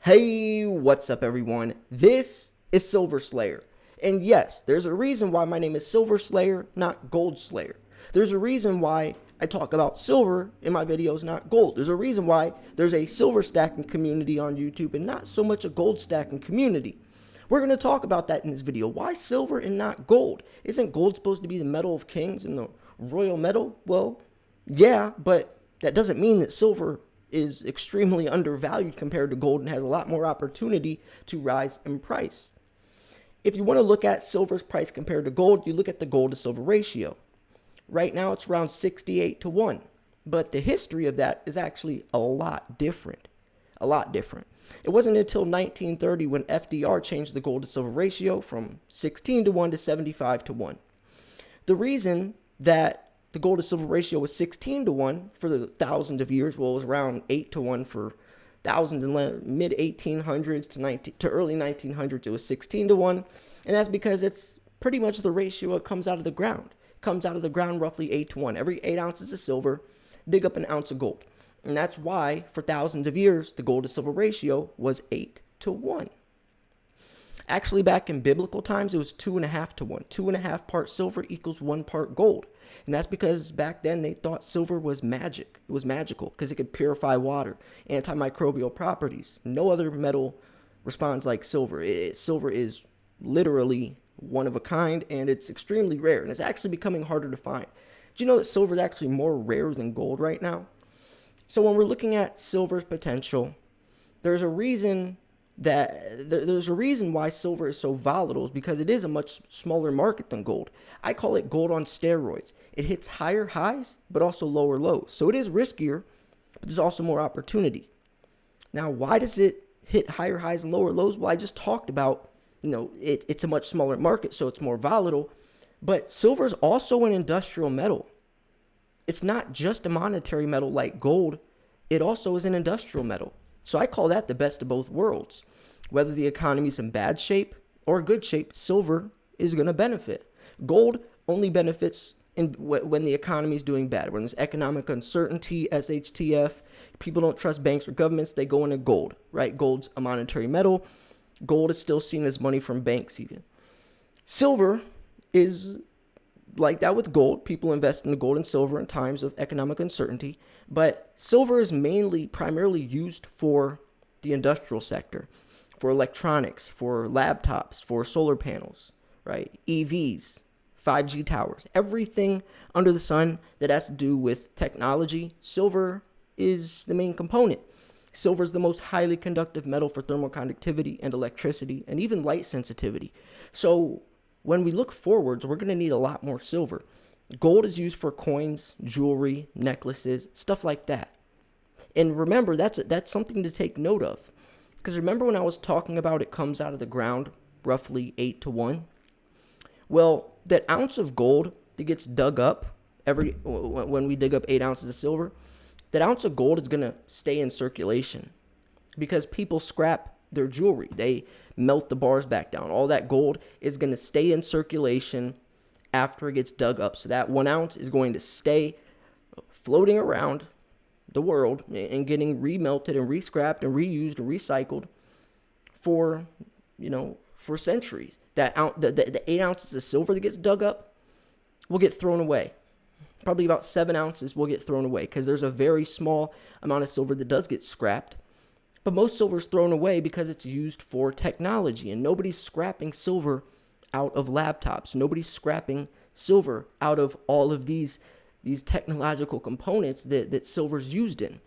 Hey, what's up everyone? This is Silver Slayer. And yes, there's a reason why my name is Silver Slayer, not Gold Slayer. There's a reason why I talk about silver in my videos, not gold. There's a reason why there's a silver stacking community on YouTube and not so much a gold stacking community. We're going to talk about that in this video. Why silver and not gold? Isn't gold supposed to be the metal of kings and the royal metal? Well, yeah, but that doesn't mean that silver is extremely undervalued compared to gold and has a lot more opportunity to rise in price. If you want to look at silver's price compared to gold, you look at the gold to silver ratio. Right now it's around 68 to 1, but the history of that is actually a lot different. A lot different. It wasn't until 1930 when FDR changed the gold to silver ratio from 16 to 1 to 75 to 1. The reason that the gold to silver ratio was 16 to 1 for the thousands of years. Well, it was around 8 to 1 for thousands in mid 1800s to early 1900s. It was 16 to 1. And that's because it's pretty much the ratio it comes out of the ground. It comes out of the ground roughly 8 to 1. Every 8 ounces of silver, dig up an ounce of gold. And that's why for thousands of years, the gold to silver ratio was 8 to 1. Actually, back in biblical times, it was 2.5 to 1. 2.5 parts silver equals 1 part gold. And that's because back then they thought silver was magic. It was magical because it could purify water, antimicrobial properties. No other metal responds like silver. Silver is literally one of a kind, and it's extremely rare. And it's actually becoming harder to find. Do you know that silver is actually more rare than gold right now? So when we're looking at silver's potential, there's a reason why silver is so volatile, is because it is a much smaller market than gold. I call it gold on steroids. It hits higher highs, but also lower lows. So it is riskier, but there's also more opportunity. Now, why does it hit higher highs and lower lows? Well, I just talked about, it's a much smaller market, so it's more volatile. But silver is also an industrial metal. It's not just a monetary metal like gold. It also is an industrial metal. So I call that the best of both worlds. Whether the economy's in bad shape or good shape, silver is going to benefit. Gold only benefits when the economy is doing bad. When there's economic uncertainty, SHTF, people don't trust banks or governments, they go into gold, right? Gold's a monetary metal. Gold is still seen as money from banks even. Silver is like that with gold. People invest in gold and silver in times of economic uncertainty, but silver is primarily used for the industrial sector, for electronics, for laptops, for solar panels, right? EVs, 5G towers, everything under the sun that has to do with technology. Silver is the main component. Silver is the most highly conductive metal for thermal conductivity and electricity and even light sensitivity. So when we look forwards, we're going to need a lot more silver. Gold is used for coins, jewelry, necklaces, stuff like that. And remember, that's something to take note of. Because remember when I was talking about it comes out of the ground roughly 8 to 1? Well, that ounce of gold that gets dug up when we dig up 8 ounces of silver, that ounce of gold is going to stay in circulation because people scrap their jewelry. They melt the bars back down. All that gold is going to stay in circulation after it gets dug up. So that 1 ounce is going to stay floating around the world and getting remelted and re-scrapped and reused and recycled for centuries. The 8 ounces of silver that gets dug up will get thrown away. Probably about 7 ounces will get thrown away because there's a very small amount of silver that does get scrapped. But most silver is thrown away because it's used for technology, and nobody's scrapping silver out of laptops. Nobody's scrapping silver out of all of these technological components that silver's used in.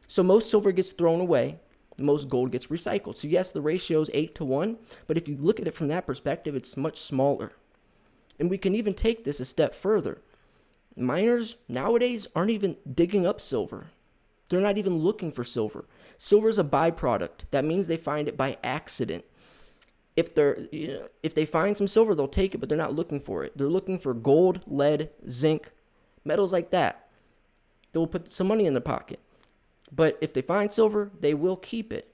So most silver gets thrown away. Most gold gets recycled. So yes, the ratio is 8 to 1, but if you look at it from that perspective, it's much smaller. And we can even take this a step further. Miners nowadays aren't even digging up silver. They're not even looking for silver. Silver is a byproduct. That means they find it by accident. If they find some silver, they'll take it, but they're not looking for it. They're looking for gold, lead, zinc, metals like that. They'll put some money in their pocket. But if they find silver, they will keep it.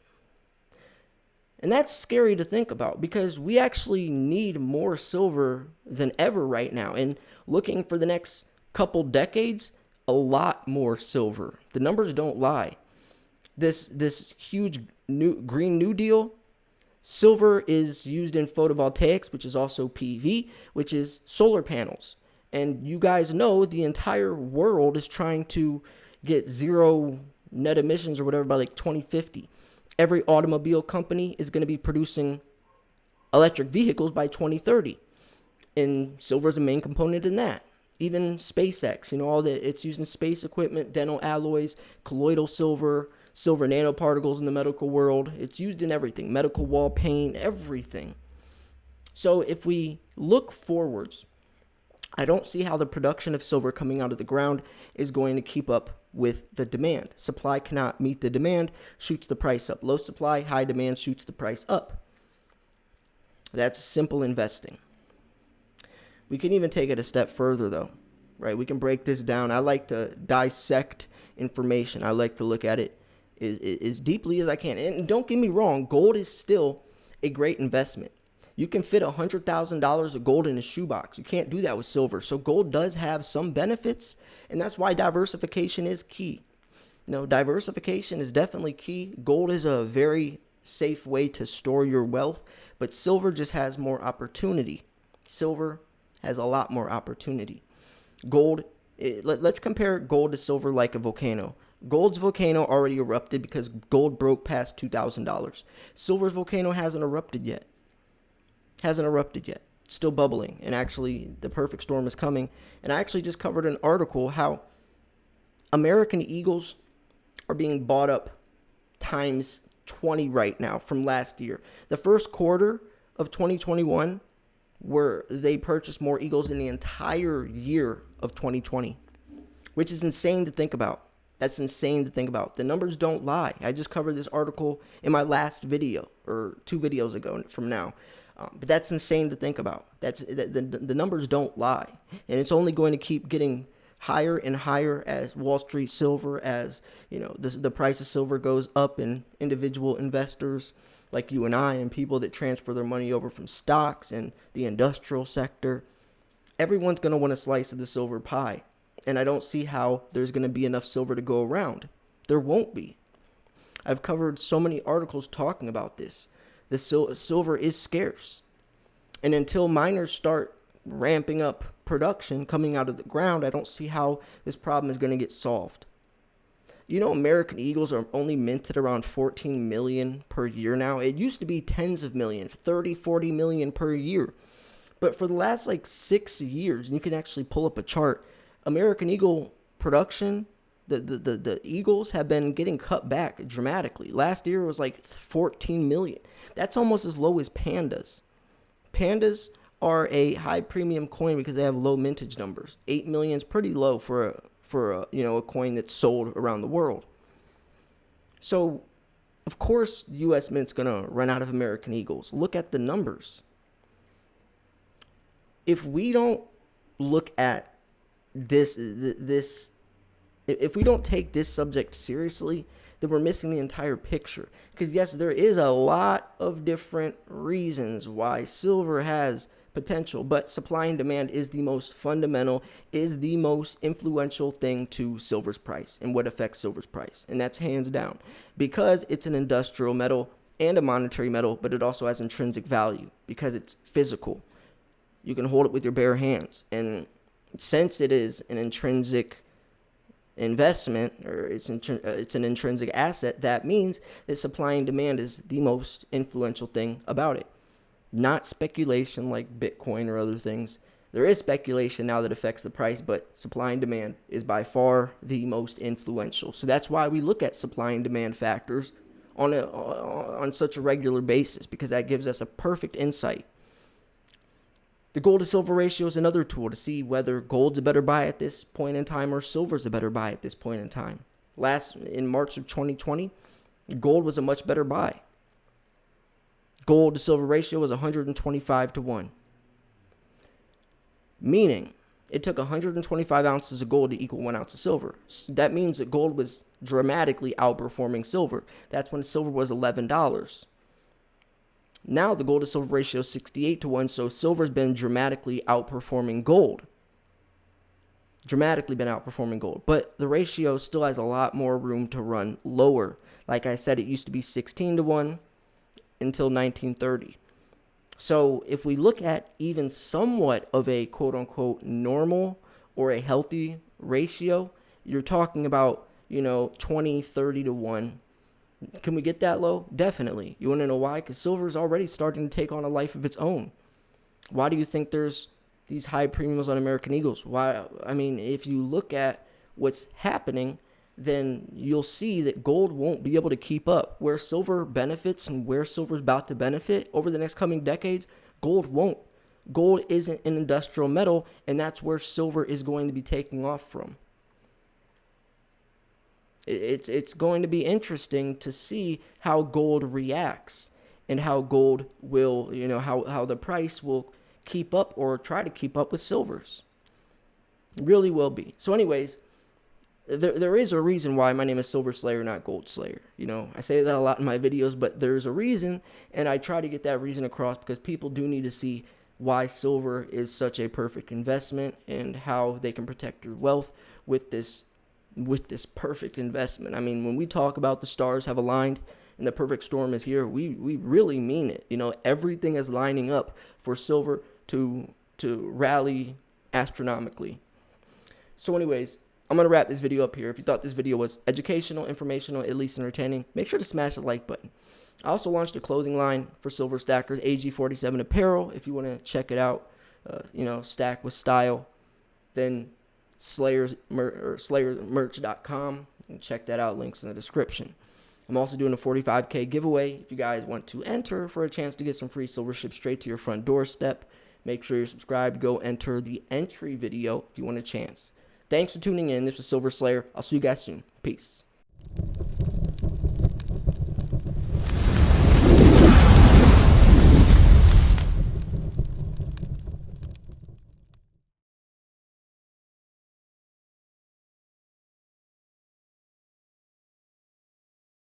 And that's scary to think about because we actually need more silver than ever right now. And looking for the next couple decades, a lot more silver. The numbers don't lie. This huge Green New Deal, silver is used in photovoltaics, which is also PV, which is solar panels. And you guys know the entire world is trying to get zero net emissions or whatever by like 2050. Every automobile company is going to be producing electric vehicles by 2030. And silver is a main component in that. Even SpaceX, all that, it's using space equipment, dental alloys, colloidal silver, silver nanoparticles in the medical world. It's used in everything, medical wall paint, everything. So if we look forwards, I don't see how the production of silver coming out of the ground is going to keep up with the demand. Supply cannot meet the demand, shoots the price up. Low supply, high demand, shoots the price up. That's simple investing. We can even take it a step further, though, right? We can break this down. I like to dissect information. I like to look at it as deeply as I can. And don't get me wrong, gold is still a great investment. You can fit $100,000 of gold in a shoebox. You can't do that with silver. So gold does have some benefits, and that's why diversification is key. Diversification is definitely key. Gold is a very safe way to store your wealth, but silver just has more opportunity. Silver has a lot more opportunity. Gold, let's compare gold to silver like a volcano. Gold's volcano already erupted because gold broke past $2,000. Silver's volcano hasn't erupted yet. It's still bubbling, and actually the perfect storm is coming. And I actually just covered an article how American Eagles are being bought up times 20 right now from last year. The first quarter of 2021, where they purchased more Eagles in the entire year of 2020, which is insane to think about. That's insane to think about. The numbers don't lie. I just covered this article in my last video, or 2 videos ago from now. But that's insane to think about. The numbers don't lie. And it's only going to keep getting higher and higher as Wall Street silver, as the price of silver goes up, and individual investors like you and I, and people that transfer their money over from stocks and the industrial sector, everyone's going to want a slice of the silver pie. And I don't see how there's going to be enough silver to go around. There won't be. I've covered so many articles talking about this. The silver is scarce. And until miners start ramping up production coming out of the ground, I don't see how this problem is going to get solved. American Eagles are only minted around 14 million per year now. It used to be tens of millions, 30, 40 million per year. But for the last 6 years, and you can actually pull up a chart, American Eagle production, the Eagles have been getting cut back dramatically. Last year it was 14 million. That's almost as low as pandas. Pandas are a high premium coin because they have low mintage numbers. 8 million is pretty low for a coin that's sold around the world. So, of course, the U.S. Mint's gonna run out of American Eagles. Look at the numbers. If we don't look at this, if we don't take this subject seriously, then we're missing the entire picture. Because yes, there is a lot of different reasons why silver has potential, but supply and demand is the most fundamental, is the most influential thing to silver's price and what affects silver's price. And that's hands down, because it's an industrial metal and a monetary metal, but it also has intrinsic value because it's physical. You can hold it with your bare hands. And since it is an intrinsic investment, or it's an intrinsic asset, that means that supply and demand is the most influential thing about it. Not speculation like Bitcoin or other things. There is speculation now that affects the price, but supply and demand is by far the most influential. So that's why we look at supply and demand factors on such a regular basis, because that gives us a perfect insight. The gold to silver ratio is another tool to see whether gold's a better buy at this point in time or silver's a better buy at this point in time. In March of 2020, gold was a much better buy. Gold to silver ratio was 125 to 1. Meaning, it took 125 ounces of gold to equal 1 ounce of silver. That means that gold was dramatically outperforming silver. That's when silver was $11. Now the gold to silver ratio is 68 to 1, so silver's been dramatically outperforming gold. dramatically been outperforming gold, but the ratio still has a lot more room to run lower. Like I said, it used to be 16 to 1 until 1930. So if we look at even somewhat of a quote unquote normal or a healthy ratio, you're talking about, 20, 30 to 1. Can we get that low? Definitely. You want to know why? Because silver is already starting to take on a life of its own. Why do you think there's these high premiums on American Eagles? Why? I mean, if you look at what's happening, then you'll see that gold won't be able to keep up. Where silver benefits and where silver's about to benefit over the next coming decades, gold won't. Gold isn't an industrial metal, and that's where silver is going to be taking off from. It's going to be interesting to see how gold reacts and how gold will, how the price will keep up or try to keep up with silver's. It really will be. So anyways, there is a reason why my name is Silver Slayer, not Gold Slayer. I say that a lot in my videos, but there's a reason, and I try to get that reason across because people do need to see why silver is such a perfect investment and how they can protect your wealth with this perfect investment. I mean, when we talk about the stars have aligned and the perfect storm is here, we really mean it. Everything is lining up for silver to rally astronomically. So anyways, I'm going to wrap this video up here. If you thought this video was educational, informational, at least entertaining, make sure to smash the like button. I also launched a clothing line for silver stackers, AG47 Apparel. If you want to check it out, stack with style, then slayermerch.com, and check that out. Links in the description. I'm also doing a 45K giveaway. If you guys want to enter for a chance to get some free silver shipped straight to your front doorstep, make sure you're subscribed. Go enter the entry video if you want a chance. Thanks for tuning in. This was Silver Slayer. I'll see you guys soon. Peace.